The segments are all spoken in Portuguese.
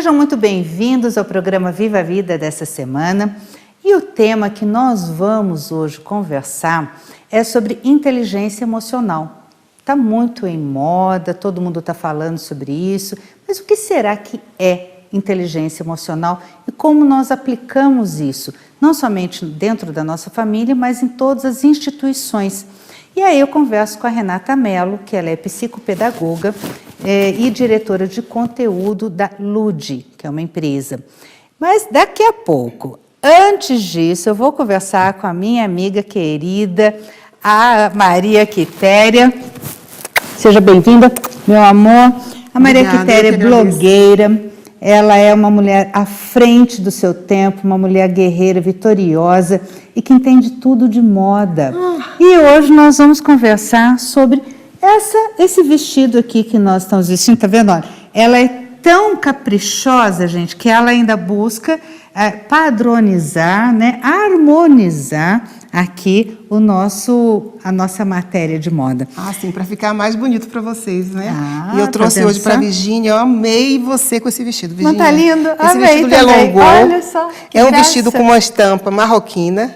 Sejam muito bem-vindos ao programa Viva a Vida dessa semana. E o tema que nós vamos hoje conversar é sobre inteligência emocional. Está muito em moda, todo mundo está falando sobre isso, mas o que será que é inteligência emocional e como nós aplicamos isso, não somente dentro da nossa família, mas em todas as instituições. E aí eu converso com a Renata Mello, que ela é psicopedagoga e diretora de conteúdo da Lude, que é uma empresa. Mas daqui a pouco, antes disso, eu vou conversar com a minha amiga querida, a Maria Quitéria. Seja bem-vinda, meu amor. A Maria Quitéria é blogueira. Ela é uma mulher à frente do seu tempo, uma mulher guerreira, vitoriosa e que entende tudo de moda. E hoje nós vamos conversar sobre esse vestido aqui que nós estamos vestindo, tá vendo? Olha, ela é tão caprichosa, gente, que ela ainda busca padronizar, né, harmonizar aqui a nossa matéria de moda. Ah, sim, para ficar mais bonito para vocês, né? E eu trouxe hoje para a Virgínia, eu amei você com esse vestido, Virgínia. Não tá lindo? Esse Amei vestido também. alongou. Olha só, é um vestido com uma estampa marroquina.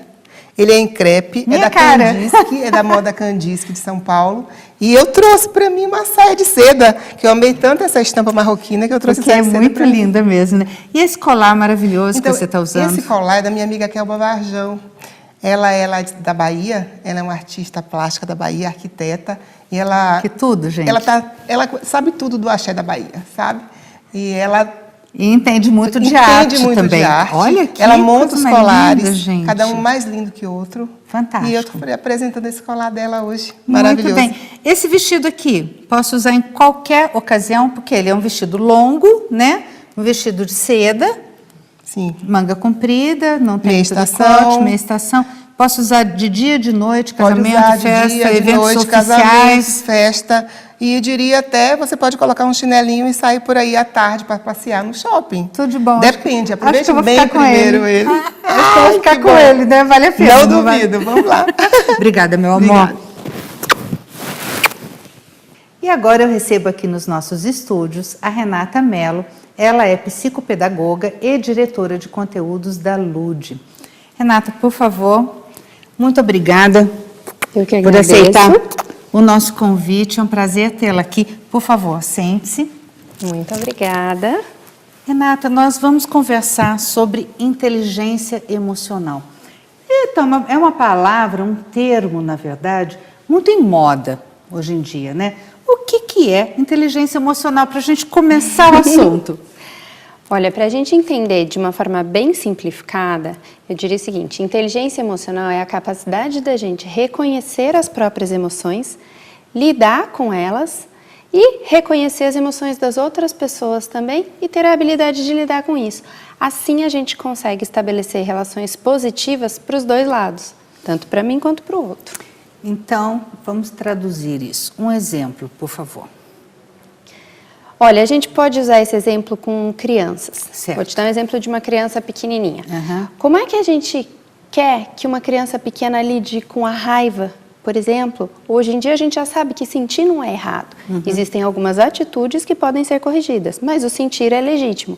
Ele é em crepe, Minha é da Candice, é da moda Candice de São Paulo. E eu trouxe para mim uma saia de seda, que eu amei tanto essa estampa marroquina que eu trouxe porque essa saia de seda. É muito linda mesmo, né? E esse colar maravilhoso então, que você está usando? Esse colar é da minha amiga Kelba Varjão. Ela é lá da Bahia, ela é uma artista plástica da Bahia, arquiteta. E ela, que tudo, gente. Ela sabe tudo do axé da Bahia, sabe? E ela... E entende muito de arte também. De arte. Olha que ela monta os colares, linda, gente. Cada um mais lindo que o outro. Fantástico. E eu estou apresentando esse colar dela hoje. Maravilhoso. Muito bem. Esse vestido aqui, posso usar em qualquer ocasião, porque ele é um vestido longo, né? Um vestido de seda. Sim. Manga comprida, não tem meia estação. Meia estação. Posso usar de dia, de noite, casamento, pode usar festa, de dia, eventos de noite, oficiais. casamentos, festa. E eu diria até, você pode colocar um chinelinho e sair por aí à tarde para passear no shopping. Tudo de bom. Depende, aproveite acho que bem primeiro ele. Acho que eu vou ficar com ele, né? Vale a pena. Não duvido, vamos lá. Obrigada, meu amor. Obrigada. E agora eu recebo aqui nos nossos estúdios a Renata Mello. Ela é psicopedagoga e diretora de conteúdos da Lude. Renata, por favor, muito obrigada por aceitar o nosso convite. É um prazer tê-la aqui. Por favor, sente-se. Muito obrigada. Renata, nós vamos conversar sobre inteligência emocional. Então, é uma palavra, um termo, na verdade, muito em moda hoje em dia, né? O que é inteligência emocional para a gente começar o assunto? Olha, para a gente entender de uma forma bem simplificada, eu diria o seguinte: inteligência emocional é a capacidade da gente reconhecer as próprias emoções, lidar com elas e reconhecer as emoções das outras pessoas também e ter a habilidade de lidar com isso. Assim a gente consegue estabelecer relações positivas para os dois lados, tanto para mim quanto para o outro. Então, vamos traduzir isso. Um exemplo, por favor. Olha, a gente pode usar esse exemplo com crianças. Certo. Vou te dar um exemplo de uma criança pequenininha. Uhum. Como é que a gente quer que uma criança pequena lide com a raiva, por exemplo? Hoje em dia a gente já sabe que sentir não é errado. Uhum. Existem algumas atitudes que podem ser corrigidas, mas o sentir é legítimo.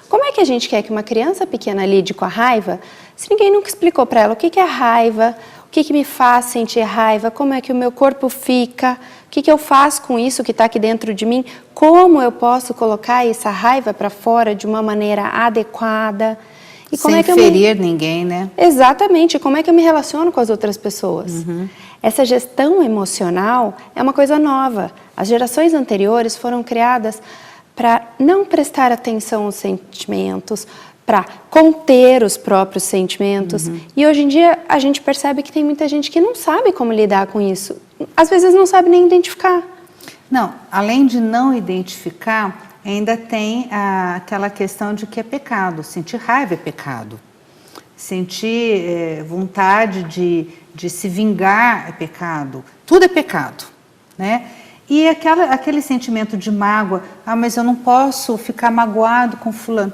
Como é que a gente quer que uma criança pequena lide com a raiva se ninguém nunca explicou para ela o que é raiva, o que me faz sentir raiva, como é que o meu corpo fica, o que eu faço com isso que está aqui dentro de mim, como eu posso colocar essa raiva para fora de uma maneira adequada. E como sem ferir ninguém, né? Exatamente, como é que eu me relaciono com as outras pessoas. Uhum. Essa gestão emocional é uma coisa nova. As gerações anteriores foram criadas para não prestar atenção aos sentimentos, para conter os próprios sentimentos. Uhum. E hoje em dia a gente percebe que tem muita gente que não sabe como lidar com isso. Às vezes não sabe nem identificar. Não, além de não identificar, ainda tem aquela questão de que é pecado. Sentir raiva é pecado. Sentir vontade de se vingar é pecado. Tudo é pecado, né? E aquele sentimento de mágoa, mas eu não posso ficar magoado com fulano.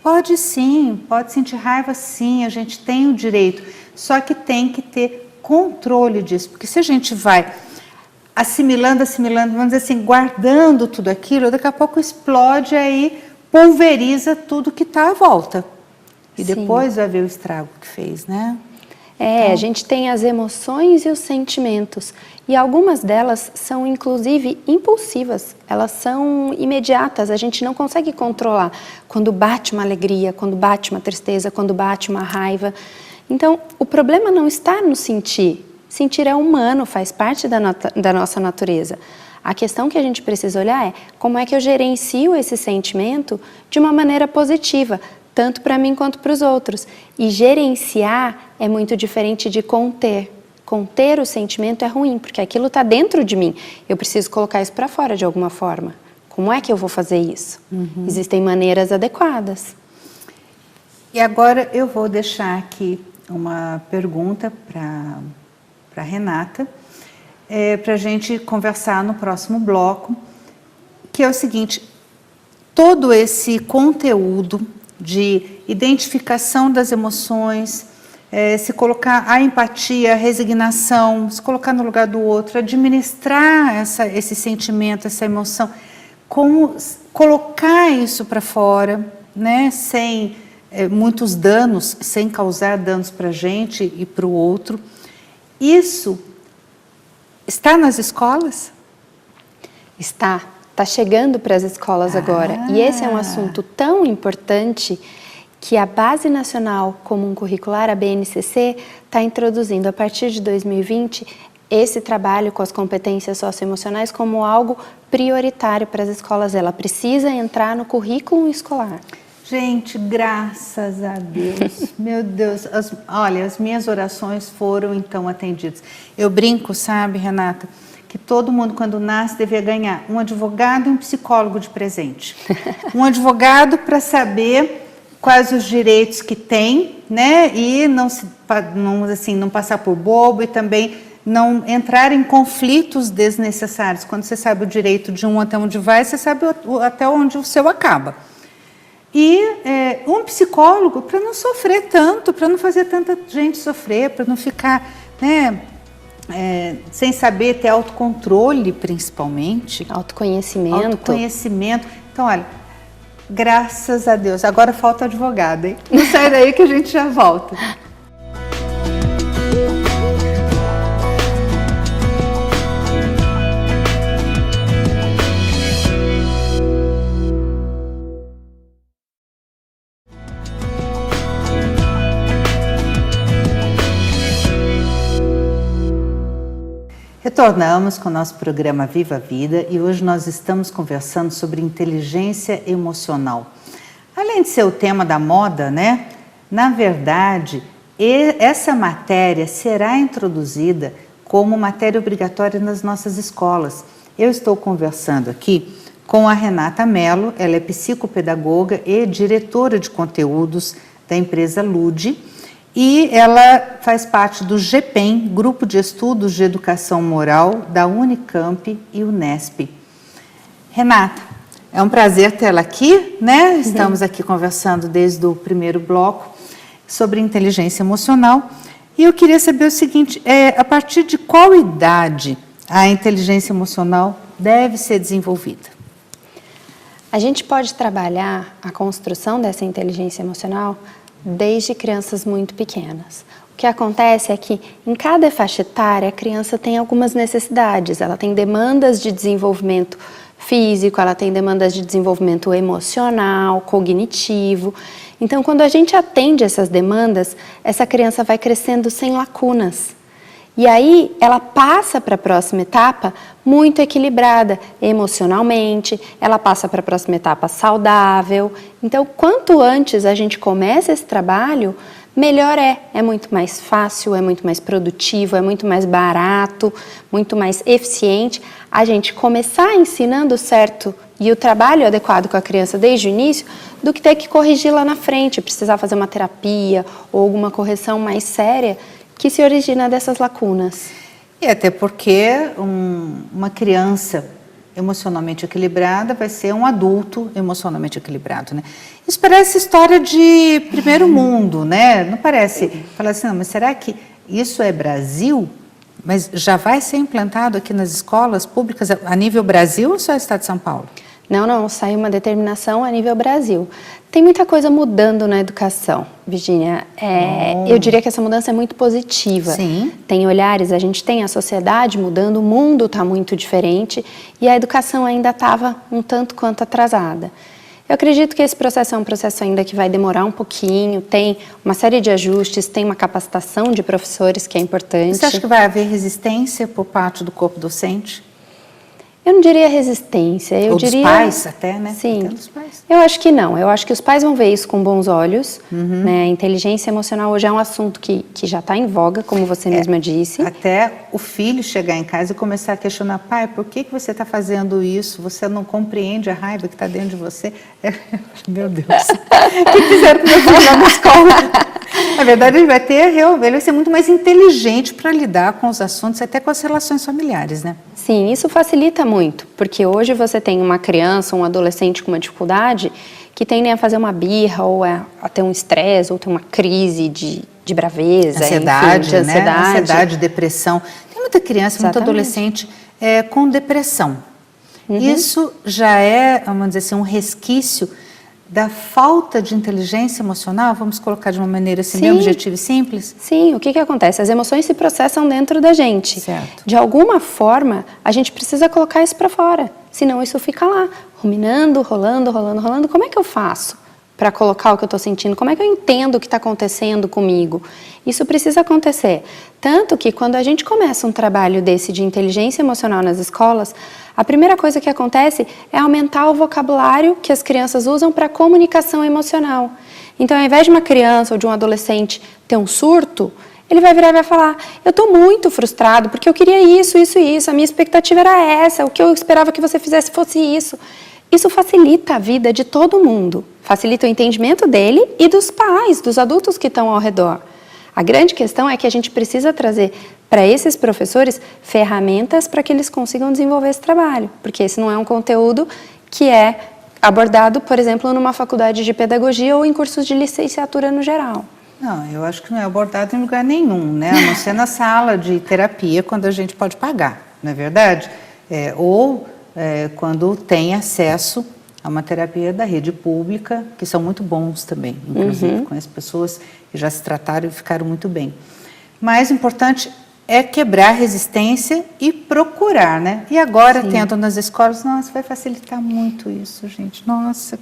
Pode sim, pode sentir raiva sim, a gente tem o direito, só que tem que ter controle disso, porque se a gente vai assimilando, vamos dizer assim, guardando tudo aquilo, daqui a pouco explode aí pulveriza tudo que está à volta. E Sim. depois vai ver o estrago que fez, né? A gente tem as emoções e os sentimentos. E algumas delas são, inclusive, impulsivas. Elas são imediatas, a gente não consegue controlar. Quando bate uma alegria, quando bate uma tristeza, quando bate uma raiva. Então, o problema não está no sentir. Sentir é humano, faz parte da nossa natureza. A questão que a gente precisa olhar é como é que eu gerencio esse sentimento de uma maneira positiva, tanto para mim quanto para os outros. E gerenciar é muito diferente de conter. Conter o sentimento é ruim, porque aquilo está dentro de mim. Eu preciso colocar isso para fora de alguma forma. Como é que eu vou fazer isso? Existem maneiras adequadas. E agora eu vou deixar aqui uma pergunta para Renata, para a gente conversar no próximo bloco, que é o seguinte: todo esse conteúdo de identificação das emoções, se colocar a empatia, a resignação, se colocar no lugar do outro, administrar esse sentimento, essa emoção, como colocar isso para fora, né, sem muitos danos, sem causar danos para a gente e para o outro. Isso está nas escolas? Está chegando para as escolas agora. E esse é um assunto tão importante que a Base Nacional Comum Curricular, a BNCC, está introduzindo a partir de 2020 esse trabalho com as competências socioemocionais como algo prioritário para as escolas. Ela precisa entrar no currículo escolar. Gente, graças a Deus, meu Deus, olha, as minhas orações foram então atendidas. Eu brinco, sabe, Renata, que todo mundo quando nasce devia ganhar um advogado e um psicólogo de presente. Um advogado para saber quais os direitos que tem, né, e não passar por bobo e também não entrar em conflitos desnecessários. Quando você sabe o direito de um até onde vai, você sabe até onde o seu acaba. E um psicólogo para não sofrer tanto, para não fazer tanta gente sofrer, para não ficar, né, sem saber ter autocontrole, principalmente. Autoconhecimento. Autoconhecimento. Então, olha, graças a Deus. Agora falta advogado, hein? Não sai daí que a gente já volta. Retornamos com o nosso programa Viva a Vida e hoje nós estamos conversando sobre inteligência emocional. Além de ser o tema da moda, né? Na verdade, essa matéria será introduzida como matéria obrigatória nas nossas escolas. Eu estou conversando aqui com a Renata Mello, ela é psicopedagoga e diretora de conteúdos da empresa Lude. E ela faz parte do GPEM, Grupo de Estudos de Educação Moral da Unicamp e Unesp. Renata, é um prazer tê-la aqui, né? Estamos aqui conversando desde o primeiro bloco sobre inteligência emocional. E eu queria saber o seguinte, a partir de qual idade a inteligência emocional deve ser desenvolvida? A gente pode trabalhar a construção dessa inteligência emocional desde crianças muito pequenas. O que acontece é que em cada faixa etária a criança tem algumas necessidades, ela tem demandas de desenvolvimento físico, ela tem demandas de desenvolvimento emocional, cognitivo. Então, quando a gente atende essas demandas, essa criança vai crescendo sem lacunas. E aí ela passa para a próxima etapa muito equilibrada emocionalmente, ela passa para a próxima etapa saudável. Então, quanto antes a gente começa esse trabalho, melhor é. É muito mais fácil, é muito mais produtivo, é muito mais barato, muito mais eficiente a gente começar ensinando certo e o trabalho adequado com a criança desde o início, do que ter que corrigir lá na frente, precisar fazer uma terapia ou alguma correção mais séria que se origina dessas lacunas. E até porque uma criança emocionalmente equilibrada vai ser um adulto emocionalmente equilibrado, né? Isso parece história de primeiro mundo, né? Não parece? Fala assim, não, mas será que isso é Brasil? Mas já vai ser implantado aqui nas escolas públicas a nível Brasil ou só Estado de São Paulo? Não, saiu uma determinação a nível Brasil. Tem muita coisa mudando na educação, Virgínia. Eu diria que essa mudança é muito positiva. Sim. Tem olhares, a gente tem a sociedade mudando, o mundo está muito diferente e a educação ainda estava um tanto quanto atrasada. Eu acredito que esse processo é um processo ainda que vai demorar um pouquinho, tem uma série de ajustes, tem uma capacitação de professores que é importante. Você acha que vai haver resistência por parte do corpo docente? Eu não diria resistência, eu Ou diria... dos pais até, né? Sim, Até dos pais. eu acho que não, eu acho que os pais vão ver isso com bons olhos, né? A inteligência emocional hoje é um assunto que já está em voga, como você mesma disse. Até o filho chegar em casa e começar a questionar, pai, por que você está fazendo isso? Você não compreende a raiva que está dentro de você? Meu Deus, o que fizeram com meu filho lá na escola? Na verdade, ele vai ser muito mais inteligente para lidar com os assuntos, até com as relações familiares, né? Sim, isso facilita muito, porque hoje você tem uma criança, um adolescente com uma dificuldade que tendem a fazer uma birra, ou a ter um estresse, ou ter uma crise de braveza, Ansiedade, enfim, de ansiedade. né? Ansiedade, depressão. Tem muita criança, muito adolescente com depressão. Isso já é, vamos dizer assim, um resquício da falta de inteligência emocional, vamos colocar de uma maneira assim, bem objetiva e simples? Sim, o que acontece? As emoções se processam dentro da gente. Certo. De alguma forma, a gente precisa colocar isso para fora, senão isso fica lá, ruminando, rolando. Como é que eu faço para colocar o que eu estou sentindo? Como é que eu entendo o que está acontecendo comigo? Isso precisa acontecer. Tanto que quando a gente começa um trabalho desse de inteligência emocional nas escolas, a primeira coisa que acontece é aumentar o vocabulário que as crianças usam para comunicação emocional. Então, ao invés de uma criança ou de um adolescente ter um surto, ele vai virar e vai falar, eu estou muito frustrado porque eu queria isso, a minha expectativa era essa, o que eu esperava que você fizesse fosse isso. Isso facilita a vida de todo mundo, facilita o entendimento dele e dos pais, dos adultos que estão ao redor. A grande questão é que a gente precisa trazer para esses professores ferramentas para que eles consigam desenvolver esse trabalho, porque esse não é um conteúdo que é abordado, por exemplo, numa faculdade de pedagogia ou em cursos de licenciatura no geral. Não, eu acho que não é abordado em lugar nenhum, né? A não ser na sala de terapia, quando a gente pode pagar, não é verdade? Quando tem acesso a uma terapia da rede pública, que são muito bons também, inclusive, conheço pessoas que já se trataram e ficaram muito bem. Mais importante é quebrar a resistência e procurar, né? E agora, tendo nas escolas, nossa, vai facilitar muito isso, gente. Nossa,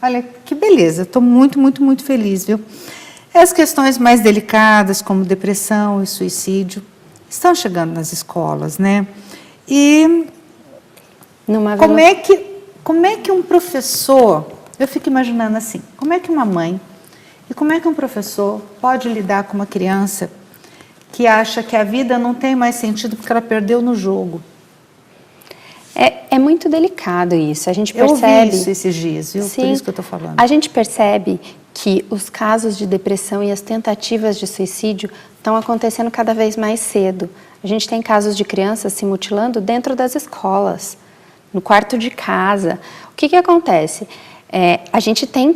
olha, que beleza, estou muito, muito, muito feliz, viu? As questões mais delicadas, como depressão e suicídio, estão chegando nas escolas, né? E como é que um professor, eu fico imaginando assim, como é que uma mãe e como é que um professor pode lidar com uma criança que acha que a vida não tem mais sentido porque ela perdeu no jogo? É muito delicado isso, a gente percebe... Eu ouvi isso esses dias, viu? Sim, por isso que eu estou falando. A gente percebe que os casos de depressão e as tentativas de suicídio estão acontecendo cada vez mais cedo. A gente tem casos de crianças se mutilando dentro das escolas, no quarto de casa. O que acontece? A gente tem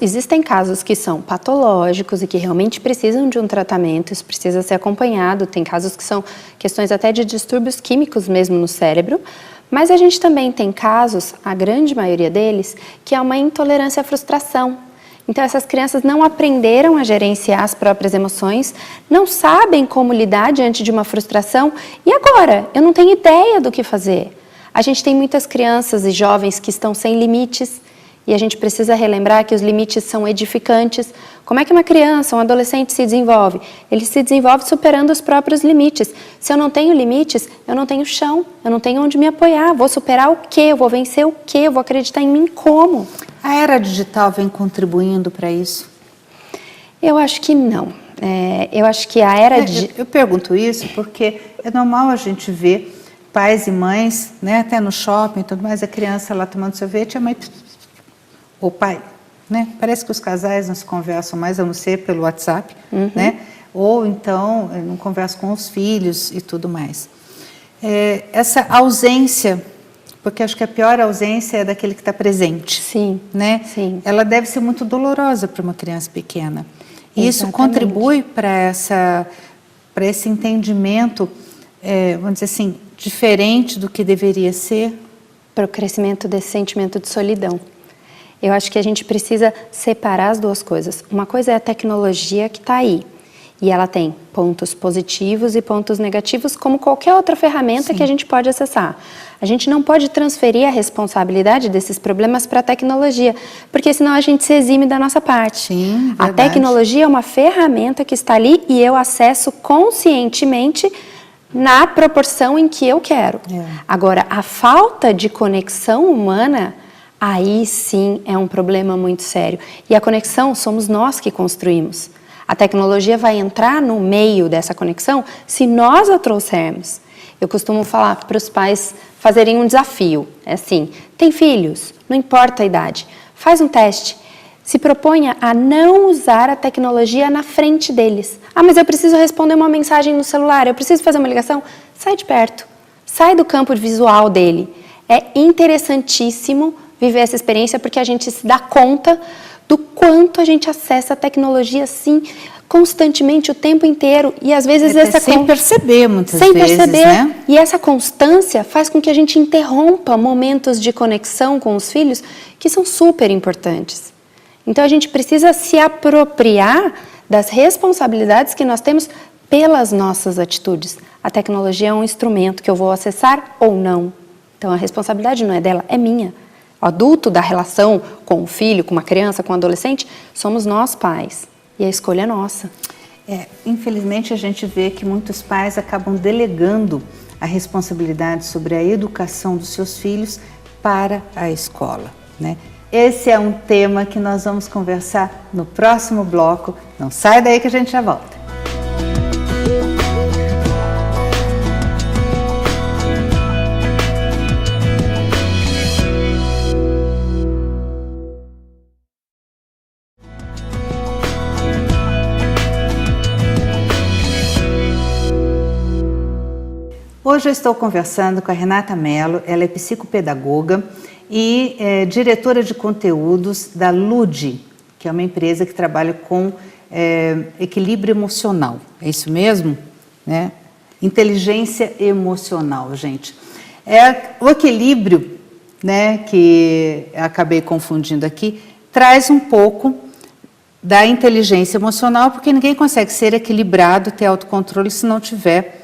existem casos que são patológicos e que realmente precisam de um tratamento, isso precisa ser acompanhado, tem casos que são questões até de distúrbios químicos mesmo no cérebro, mas a gente também tem casos, a grande maioria deles, que é uma intolerância à frustração. Então essas crianças não aprenderam a gerenciar as próprias emoções, não sabem como lidar diante de uma frustração e agora? Eu não tenho ideia do que fazer. A gente tem muitas crianças e jovens que estão sem limites e a gente precisa relembrar que os limites são edificantes. Como é que uma criança, um adolescente se desenvolve? Ele se desenvolve superando os próprios limites. Se eu não tenho limites, eu não tenho chão, eu não tenho onde me apoiar. Vou superar o quê? Eu vou vencer o quê? Eu vou acreditar em mim como? A era digital vem contribuindo para isso? Eu acho que não. Eu acho que a era digital... Eu pergunto isso porque é normal a gente ver pais e mães, né, até no shopping e tudo mais, a criança lá tomando sorvete, a mãe... O pai, né? Parece que os casais não se conversam mais, a não ser pelo WhatsApp, né? Ou então não conversam com os filhos e tudo mais. Essa ausência, porque acho que a pior ausência é daquele que está presente. Sim, né? sim. Ela deve ser muito dolorosa para uma criança pequena. E isso contribui para esse entendimento, vamos dizer assim, diferente do que deveria ser? para o crescimento desse sentimento de solidão. Eu acho que a gente precisa separar as duas coisas. Uma coisa é a tecnologia que está aí, e ela tem pontos positivos e pontos negativos, como qualquer outra ferramenta que a gente pode acessar. A gente não pode transferir a responsabilidade desses problemas para a tecnologia, porque senão a gente se exime da nossa parte. Sim, a tecnologia é uma ferramenta que está ali e eu acesso conscientemente na proporção em que eu quero. Agora, a falta de conexão humana, aí sim é um problema muito sério. E a conexão somos nós que construímos. A tecnologia vai entrar no meio dessa conexão se nós a trouxermos. Eu costumo falar para os pais fazerem um desafio. É assim, tem filhos, não importa a idade, faz um teste. Se proponha a não usar a tecnologia na frente deles. Ah, mas eu preciso responder uma mensagem no celular, eu preciso fazer uma ligação. Sai de perto, sai do campo visual dele. É interessantíssimo viver essa experiência porque a gente se dá conta do quanto a gente acessa a tecnologia assim constantemente o tempo inteiro e às vezes sem perceber muitas sem vezes, perceber, né? E essa constância faz com que a gente interrompa momentos de conexão com os filhos que são super importantes. Então a gente precisa se apropriar das responsabilidades que nós temos pelas nossas atitudes. A tecnologia é um instrumento que eu vou acessar ou não. Então a responsabilidade não é dela, é minha. O adulto da relação com o filho, com uma criança, com um adolescente, somos nós pais. E a escolha é nossa. Infelizmente, a gente vê que muitos pais acabam delegando a responsabilidade sobre a educação dos seus filhos para a escola, né? Esse é um tema que nós vamos conversar no próximo bloco. Não sai daí que a gente já volta. Hoje eu estou conversando com a Renata Mello, ela é psicopedagoga e diretora de conteúdos da LUDE, que é uma empresa que trabalha com equilíbrio emocional. É isso mesmo? Né? Inteligência emocional, gente. O equilíbrio, né, que eu acabei confundindo aqui, traz um pouco da inteligência emocional, porque ninguém consegue ser equilibrado, ter autocontrole, se não tiver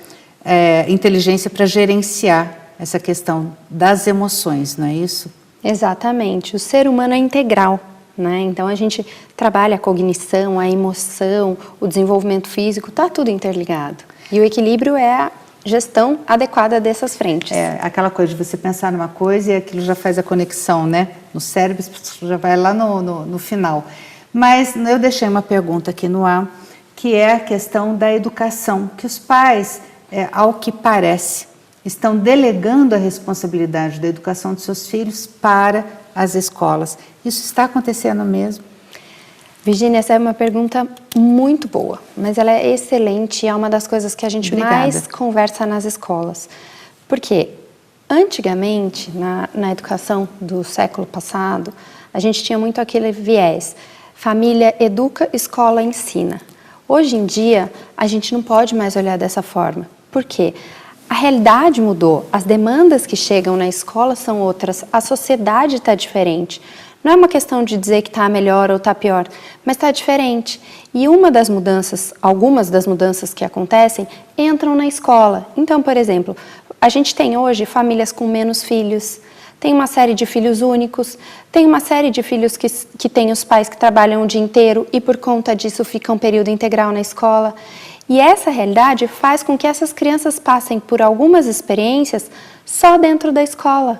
inteligência para gerenciar essa questão das emoções, não é isso? Exatamente. O ser humano é integral, né? Então a gente trabalha a cognição, a emoção, o desenvolvimento físico, está tudo interligado. E o equilíbrio é a gestão adequada dessas frentes. É aquela coisa de você pensar numa coisa e aquilo já faz a conexão, né? No cérebro já vai lá no final. Mas eu deixei uma pergunta aqui no ar, que é a questão da educação, que os pais, ao que parece, estão delegando a responsabilidade da educação dos seus filhos para as escolas. Isso está acontecendo mesmo? Virginia, essa é uma pergunta muito boa, mas ela é excelente e é uma das coisas que a gente mais conversa nas escolas. Porque antigamente, na educação do século passado, a gente tinha muito aquele viés: família educa, escola ensina. Hoje em dia, a gente não pode mais olhar dessa forma. Por quê? A realidade mudou, as demandas que chegam na escola são outras, a sociedade está diferente. Não é uma questão de dizer que está melhor ou está pior, mas está diferente. E algumas das mudanças que acontecem entram na escola. Então, por exemplo, a gente tem hoje famílias com menos filhos, tem uma série de filhos únicos, tem uma série de filhos que têm os pais que trabalham o dia inteiro e por conta disso ficam um período integral na escola. E essa realidade faz com que essas crianças passem por algumas experiências só dentro da escola.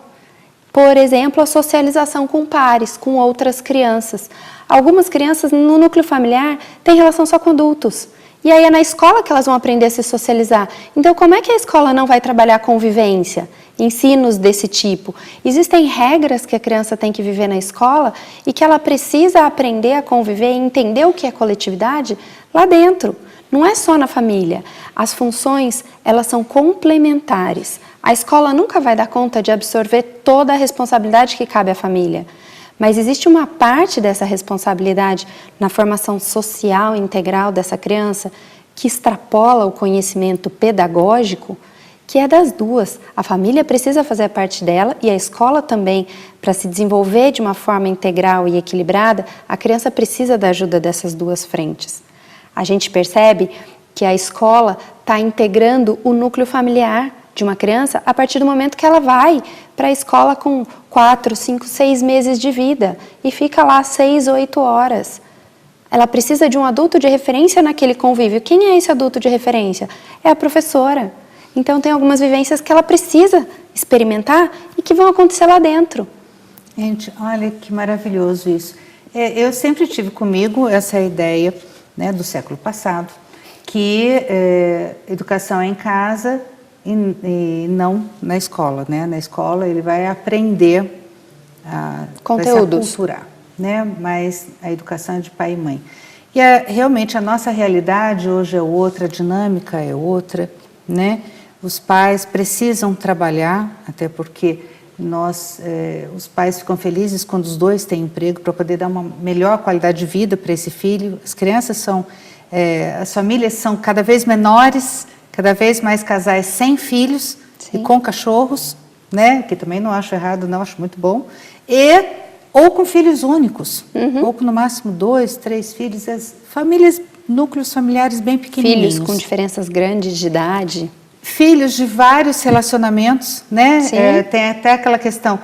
Por exemplo, a socialização com pares, com outras crianças. Algumas crianças no núcleo familiar têm relação só com adultos. E aí é na escola que elas vão aprender a se socializar. Então, como é que a escola não vai trabalhar convivência? Ensinos desse tipo. Existem regras que a criança tem que viver na escola e que ela precisa aprender a conviver e entender o que é coletividade lá dentro. Não é só na família. As funções, elas são complementares. A escola nunca vai dar conta de absorver toda a responsabilidade que cabe à família. Mas existe uma parte dessa responsabilidade na formação social integral dessa criança que extrapola o conhecimento pedagógico, que é das duas. A família precisa fazer a parte dela e a escola também, para se desenvolver de uma forma integral e equilibrada, a criança precisa da ajuda dessas duas frentes. A gente percebe que a escola está integrando o núcleo familiar de uma criança a partir do momento que ela vai para a escola com 4, 5, 6 meses de vida e fica lá 6, 8 horas. Ela precisa de um adulto de referência naquele convívio. Quem é esse adulto de referência? É a professora. Então, tem algumas vivências que ela precisa experimentar e que vão acontecer lá dentro. Gente, olha que maravilhoso isso. Eu sempre tive comigo essa ideia, né, do século passado, que educação é em casa e não na escola, né? Na escola ele vai aprender conteúdos, vai se aculturar, né? Mas a educação é de pai e mãe. E realmente a nossa realidade hoje é outra, a dinâmica é outra, né? Os pais precisam trabalhar, até porque os pais ficam felizes quando os dois têm emprego para poder dar uma melhor qualidade de vida para esse filho. As crianças as famílias são cada vez menores, cada vez mais casais sem filhos. Sim. E com cachorros, né? Que também não acho errado, não, acho muito bom. Ou com filhos únicos, ou com no máximo 2, 3 filhos. As famílias, núcleos familiares bem pequenininhos. Filhos com diferenças grandes de idade. Filhos de vários relacionamentos, né? Tem até aquela questão,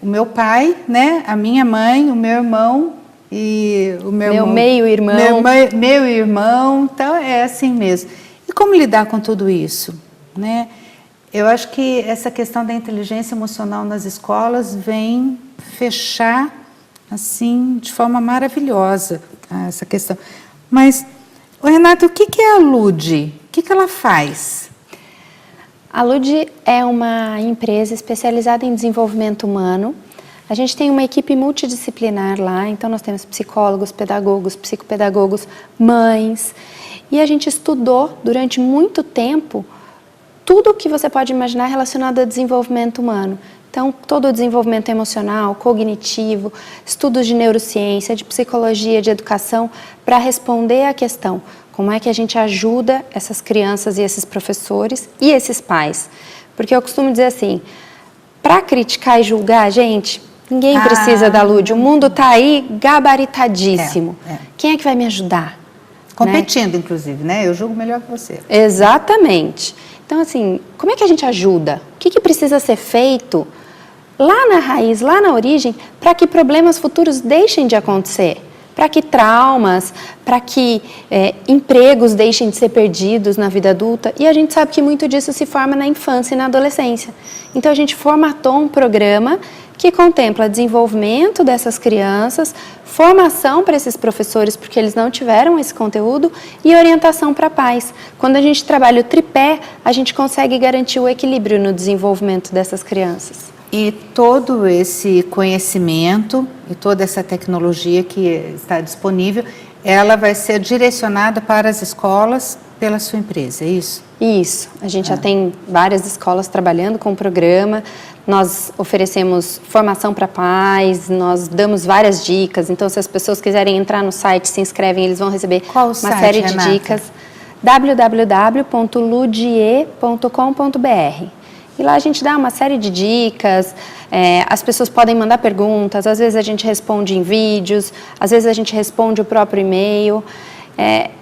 o meu pai, né? A minha mãe, o meu irmão e o meu meio-irmão. Meu irmão, então é assim mesmo. E como lidar com tudo isso, né? Eu acho que essa questão da inteligência emocional nas escolas vem fechar, assim, de forma maravilhosa, essa questão. Mas, Renata, o que é a LUDE? O que ela faz? A LUDE é uma empresa especializada em desenvolvimento humano. A gente tem uma equipe multidisciplinar lá, então nós temos psicólogos, pedagogos, psicopedagogos, mães. E a gente estudou durante muito tempo tudo o que você pode imaginar relacionado ao desenvolvimento humano. Então, todo o desenvolvimento emocional, cognitivo, estudos de neurociência, de psicologia, de educação, para responder à questão: como é que a gente ajuda essas crianças e esses professores e esses pais? Porque eu costumo dizer assim, para criticar e julgar, gente, ninguém precisa da LUDE. O mundo está aí gabaritadíssimo. Quem é que vai me ajudar? Competindo, né? Inclusive, né? Eu julgo melhor que você. Exatamente. Então, assim, como é que a gente ajuda? O que precisa ser feito lá na raiz, lá na origem, para que problemas futuros deixem de acontecer? Para que traumas, para que empregos deixem de ser perdidos na vida adulta. E a gente sabe que muito disso se forma na infância e na adolescência. Então, a gente formatou um programa que contempla desenvolvimento dessas crianças, formação para esses professores, porque eles não tiveram esse conteúdo, e orientação para pais. Quando a gente trabalha o tripé, a gente consegue garantir o equilíbrio no desenvolvimento dessas crianças. E todo esse conhecimento e toda essa tecnologia que está disponível, ela vai ser direcionada para as escolas pela sua empresa, é isso? Isso. A gente já tem várias escolas trabalhando com o programa. Nós oferecemos formação para pais, nós damos várias dicas. Então, se as pessoas quiserem entrar no site, se inscrevem, eles vão receber uma série de dicas. www.ludie.com.br. E lá a gente dá uma série de dicas, as pessoas podem mandar perguntas, às vezes a gente responde em vídeos, às vezes a gente responde o próprio e-mail.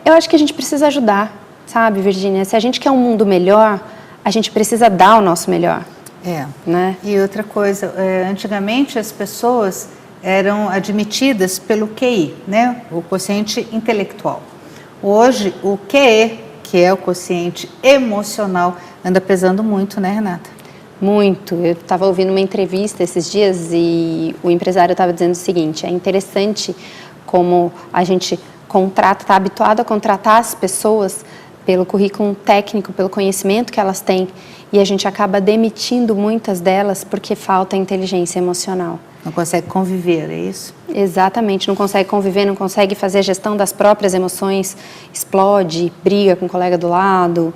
Eu acho que a gente precisa ajudar, sabe, Virgínia? Se a gente quer um mundo melhor, a gente precisa dar o nosso melhor. Né? E outra coisa, antigamente as pessoas eram admitidas pelo QI, né? O quociente intelectual. Hoje, o QE, que é o quociente emocional, anda pesando muito, né, Renata? Muito. Eu estava ouvindo uma entrevista esses dias e o empresário estava dizendo o seguinte: é interessante como a gente está habituado a contratar as pessoas pelo currículo técnico, pelo conhecimento que elas têm, e a gente acaba demitindo muitas delas porque falta inteligência emocional. Não consegue conviver, é isso? Exatamente, não consegue conviver, não consegue fazer a gestão das próprias emoções, explode, briga com o colega do lado,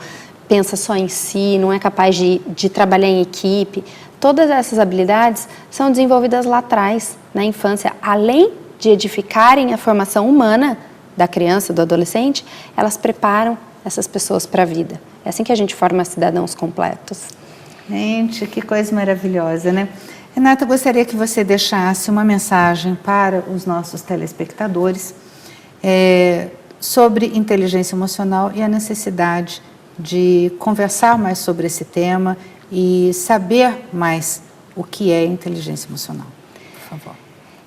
pensa só em si, não é capaz de trabalhar em equipe. Todas essas habilidades são desenvolvidas lá atrás, na infância. Além de edificarem a formação humana da criança, do adolescente, elas preparam essas pessoas para a vida. É assim que a gente forma cidadãos completos. Gente, que coisa maravilhosa, né? Renata, eu gostaria que você deixasse uma mensagem para os nossos telespectadores sobre inteligência emocional e a necessidade de conversar mais sobre esse tema e saber mais o que é inteligência emocional. Por favor.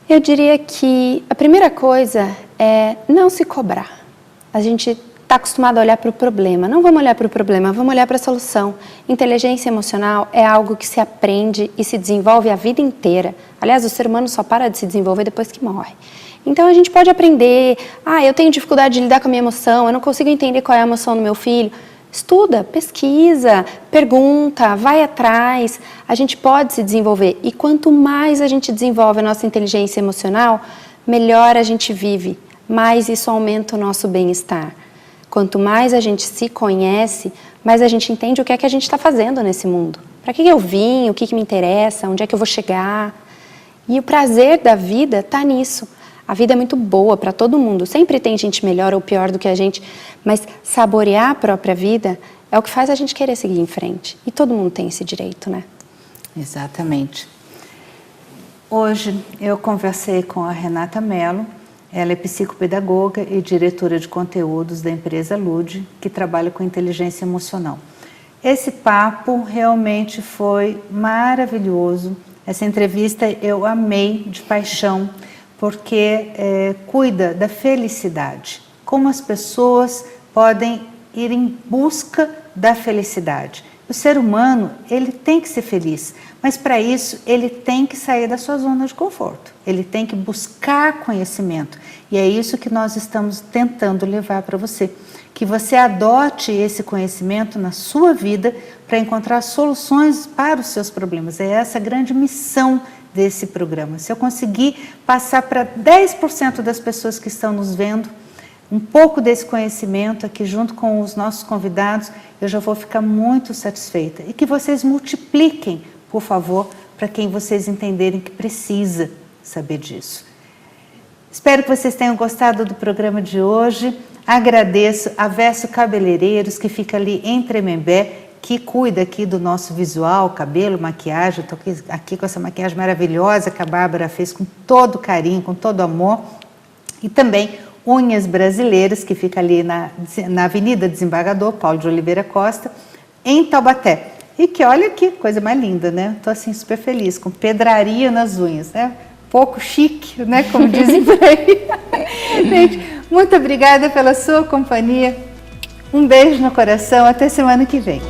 Eu diria que a primeira coisa é não se cobrar. A gente está acostumado a olhar para o problema. Não vamos olhar para o problema, vamos olhar para a solução. Inteligência emocional é algo que se aprende e se desenvolve a vida inteira. Aliás, o ser humano só para de se desenvolver depois que morre. Então a gente pode aprender, eu tenho dificuldade de lidar com a minha emoção, eu não consigo entender qual é a emoção do meu filho. Estuda, pesquisa, pergunta, vai atrás, a gente pode se desenvolver. E quanto mais a gente desenvolve a nossa inteligência emocional, melhor a gente vive, mais isso aumenta o nosso bem-estar. Quanto mais a gente se conhece, mais a gente entende o que é que a gente está fazendo nesse mundo. Para que eu vim, o que me interessa, onde é que eu vou chegar. E o prazer da vida está nisso. A vida é muito boa para todo mundo. Sempre tem gente melhor ou pior do que a gente, mas saborear a própria vida é o que faz a gente querer seguir em frente. E todo mundo tem esse direito, né? Exatamente. Hoje eu conversei com a Renata Mello. Ela é psicopedagoga e diretora de conteúdos da empresa Lude, que trabalha com inteligência emocional. Esse papo realmente foi maravilhoso. Essa entrevista eu amei de paixão, porque cuida da felicidade. Como as pessoas podem ir em busca da felicidade. O ser humano, ele tem que ser feliz, mas para isso ele tem que sair da sua zona de conforto. Ele tem que buscar conhecimento. E é isso que nós estamos tentando levar para você. Que você adote esse conhecimento na sua vida para encontrar soluções para os seus problemas. É essa a grande missão desse programa. Se eu conseguir passar para 10% das pessoas que estão nos vendo um pouco desse conhecimento aqui junto com os nossos convidados, eu já vou ficar muito satisfeita. E que vocês multipliquem, por favor, para quem vocês entenderem que precisa saber disso. Espero que vocês tenham gostado do programa de hoje. Agradeço a Verso Cabeleireiros, que fica ali em Tremembé, que cuida aqui do nosso visual, cabelo, maquiagem. Estou aqui com essa maquiagem maravilhosa que a Bárbara fez com todo carinho, com todo amor. E também Unhas Brasileiras, que fica ali na Avenida Desembargador Paulo de Oliveira Costa, em Taubaté. E que olha que coisa mais linda, né? Estou assim super feliz, com pedraria nas unhas, né? Pouco chique, né? Como dizem por aí. Gente, muito obrigada pela sua companhia. Um beijo no coração, até semana que vem.